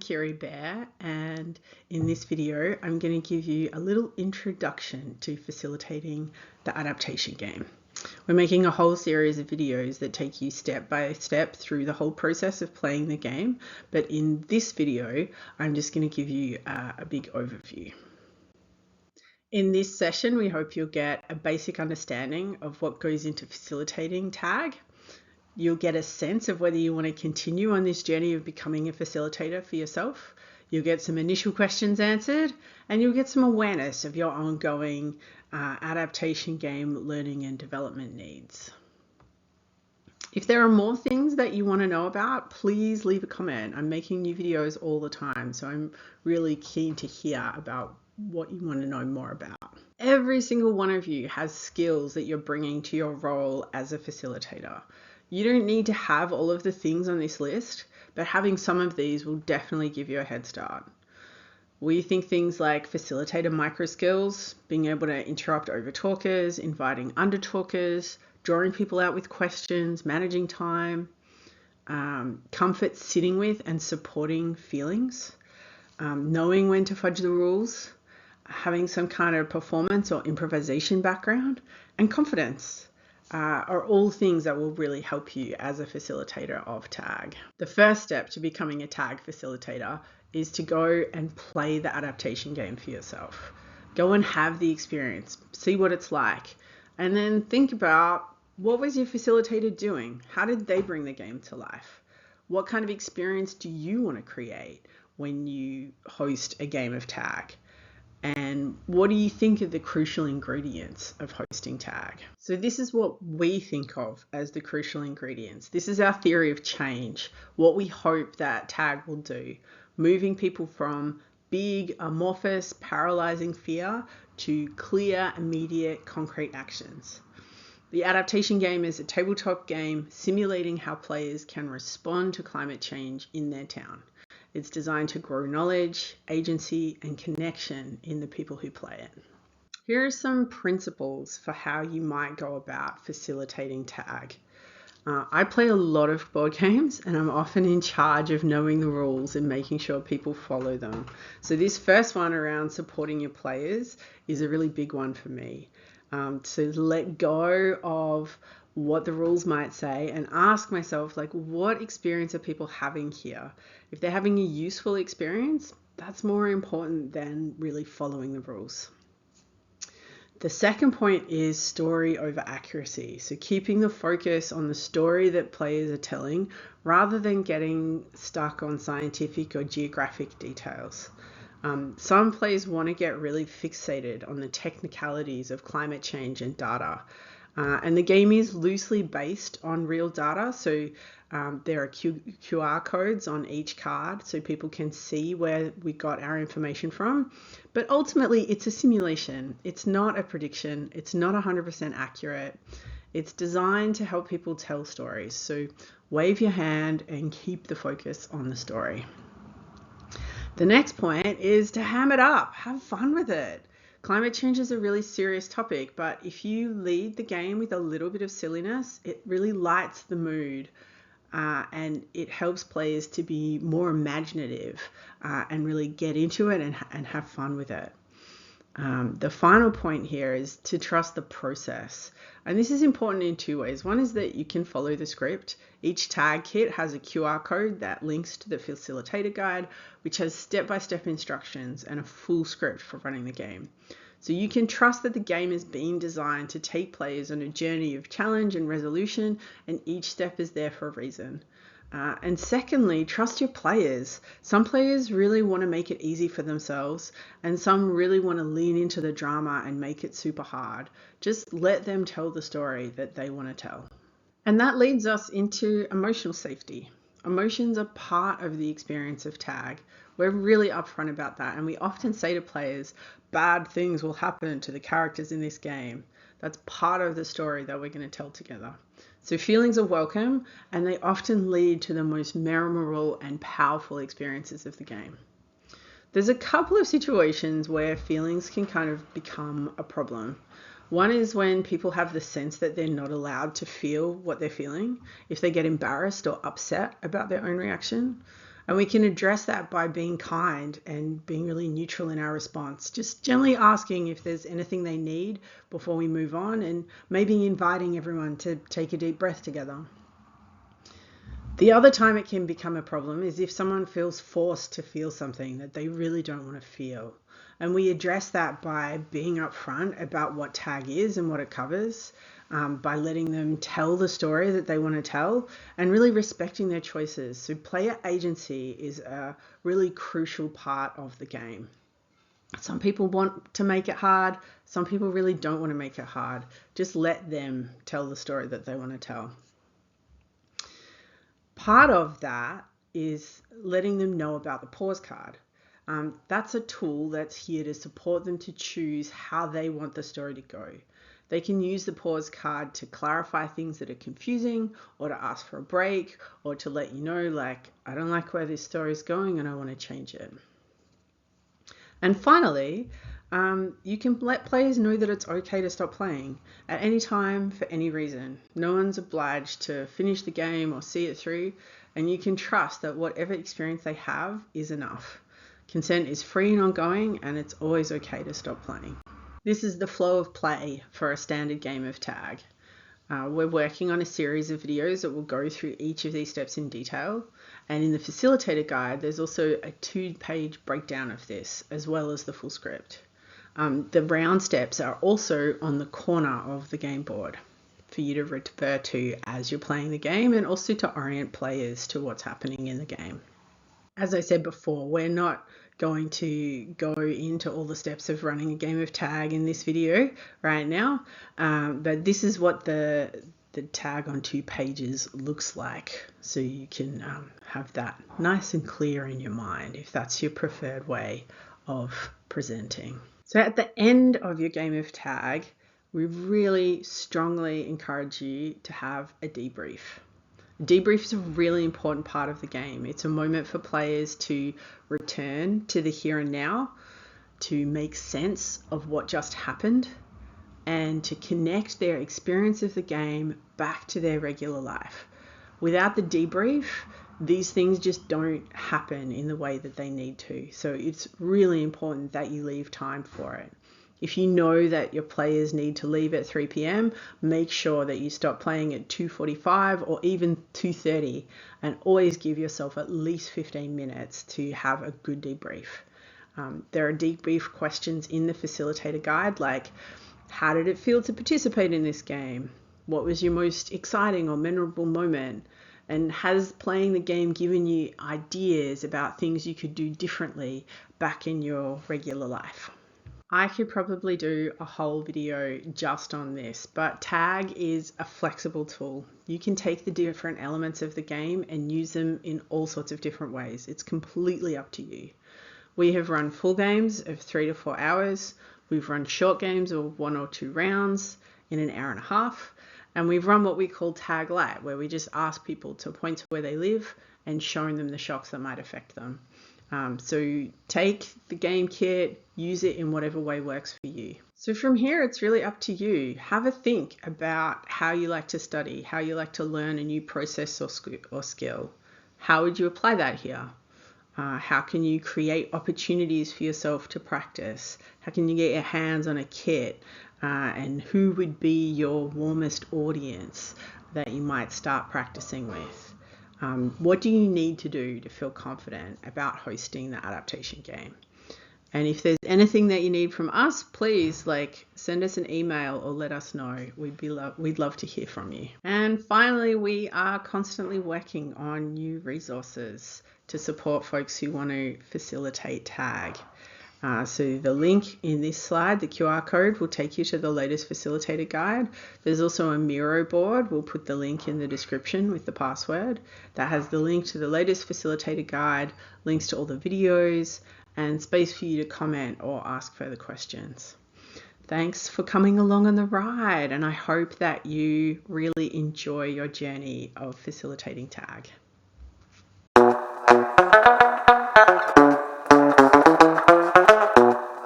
Kiri Bear, and in this video I'm going to give you a little introduction to facilitating the adaptation game. We're making a whole series of videos that take you step by step through the whole process of playing the game, but in this video I'm just going to give you a big overview. In this session we hope you'll get a basic understanding of what goes into facilitating tag. You'll get a sense of whether you want to continue on this journey of becoming a facilitator for yourself. You'll get some initial questions answered, and you'll get some awareness of your ongoing adaptation game learning and development needs. If there are more things that you want to know about, please leave a comment. I'm making new videos all the time, so I'm really keen to hear about what you want to know more about. Every single one of you has skills that you're bringing to your role as a facilitator. You don't need to have all of the things on this list, but having some of these will definitely give you a head start. We think things like facilitator micro skills, being able to interrupt over talkers, inviting under talkers, drawing people out with questions, managing time, comfort sitting with and supporting feelings, knowing when to fudge the rules, having some kind of performance or improvisation background, and confidence. Are all things that will really help you as a facilitator of tag. The first step to becoming a tag facilitator is to go and play the adaptation game for yourself. Go and have the experience, see what it's like, and then think about, what was your facilitator doing? How did they bring the game to life? What kind of experience do you want to create when you host a game of tag? And what do you think are the crucial ingredients of hosting tag? So this is what we think of as the crucial ingredients. This is our theory of change, what we hope that tag will do, moving people from big, amorphous, paralyzing fear to clear, immediate, concrete actions. The adaptation game is a tabletop game simulating how players can respond to climate change in their town. It's designed to grow knowledge, agency, and connection in the people who play it. Here are some principles for how you might go about facilitating tag. I play a lot of board games, and I'm often in charge of knowing the rules and making sure people follow them. So this first one around supporting your players is a really big one for me. To let go of what the rules might say and ask myself, like, what experience are people having here? If they're having a useful experience, that's more important than really following the rules. The second point is story over accuracy. So keeping the focus on the story that players are telling rather than getting stuck on scientific or geographic details. Some players want to get really fixated on the technicalities of climate change and data. And the game is loosely based on real data. So there are QR codes on each card so people can see where we got our information from. But ultimately, it's a simulation. It's not a prediction. It's not 100% accurate. It's designed to help people tell stories. So wave your hand and keep the focus on the story. The next point is to ham it up. Have fun with it. Climate change is a really serious topic, but if you lead the game with a little bit of silliness, it really lights the mood and it helps players to be more imaginative and really get into it and have fun with it. The final point here is to trust the process. And this is important in two ways. One is that you can follow the script. Each tag kit has a QR code that links to the facilitator guide, which has step-by-step instructions and a full script for running the game. So you can trust that the game is being designed to take players on a journey of challenge and resolution, and each step is there for a reason. And secondly, trust your players. Some players really want to make it easy for themselves, and some really want to lean into the drama and make it super hard. Just let them tell the story that they want to tell. And that leads us into emotional safety. Emotions are part of the experience of tag. We're really upfront about that, and we often say to players, bad things will happen to the characters in this game. That's part of the story that we're going to tell together. So feelings are welcome, and they often lead to the most memorable and powerful experiences of the game. There's a couple of situations where feelings can kind of become a problem. One is when people have the sense that they're not allowed to feel what they're feeling, if they get embarrassed or upset about their own reaction. And we can address that by being kind and being really neutral in our response, just gently asking if there's anything they need before we move on, and maybe inviting everyone to take a deep breath together. The other time it can become a problem is if someone feels forced to feel something that they really don't want to feel. And we address that by being upfront about what tag is and what it covers, by letting them tell the story that they want to tell and really respecting their choices. So player agency is a really crucial part of the game. Some people want to make it hard. Some people really don't want to make it hard. Just let them tell the story that they want to tell. Part of that is letting them know about the pause card. That's a tool that's here to support them to choose how they want the story to go. They can use the pause card to clarify things that are confusing, or to ask for a break, or to let you know, like, I don't like where this story is going and I want to change it. And finally, you can let players know that it's okay to stop playing at any time for any reason. No one's obliged to finish the game or see it through, and you can trust that whatever experience they have is enough. Consent is free and ongoing, and it's always okay to stop playing. This is the flow of play for a standard game of tag. We're working on a series of videos that will go through each of these steps in detail. And in the facilitator guide, there's also a 2-page breakdown of this, as well as the full script. The round steps are also on the corner of the game board for you to refer to as you're playing the game, and also to orient players to what's happening in the game. As I said before, we're not going to go into all the steps of running a game of tag in this video right now, but this is what the tag on 2 pages looks like, so you can have that nice and clear in your mind if that's your preferred way of presenting. So at the end of your game of tag, we really strongly encourage you to have a debrief. Debrief is a really important part of the game. It's a moment for players to return to the here and now, to make sense of what just happened, and to connect their experience of the game back to their regular life. Without the debrief, these things just don't happen in the way that they need to. So it's really important that you leave time for it. If you know that your players need to leave at 3 p.m, make sure that you stop playing at 2:45 or even 2:30, and always give yourself at least 15 minutes to have a good debrief. There are debrief questions in the facilitator guide, like, how did it feel to participate in this game? What was your most exciting or memorable moment? And has playing the game given you ideas about things you could do differently back in your regular life? I could probably do a whole video just on this, but tag is a flexible tool. You can take the different elements of the game and use them in all sorts of different ways. It's completely up to you. We have run full games of 3 to 4 hours. We've run short games of 1 or 2 rounds in an hour and a half. And we've run what we call tag light, where we just ask people to point to where they live and show them the shocks that might affect them. So take the game kit, use it in whatever way works for you. So from here, it's really up to you. Have a think about how you like to study, how you like to learn a new process or skill. How would you apply that here? How can you create opportunities for yourself to practice? How can you get your hands on a kit? And who would be your warmest audience that you might start practicing with? What do you need to do to feel confident about hosting the adaptation game? And if there's anything that you need from us, please send us an email or let us know. We'd love to hear from you. And finally, we are constantly working on new resources to support folks who want to facilitate tag. So the link in this slide, the QR code, will take you to the latest facilitator guide. There's also a Miro board. We'll put the link in the description with the password. That has the link to the latest facilitator guide, links to all the videos, and space for you to comment or ask further questions. Thanks for coming along on the ride, and I hope that you really enjoy your journey of facilitating tag.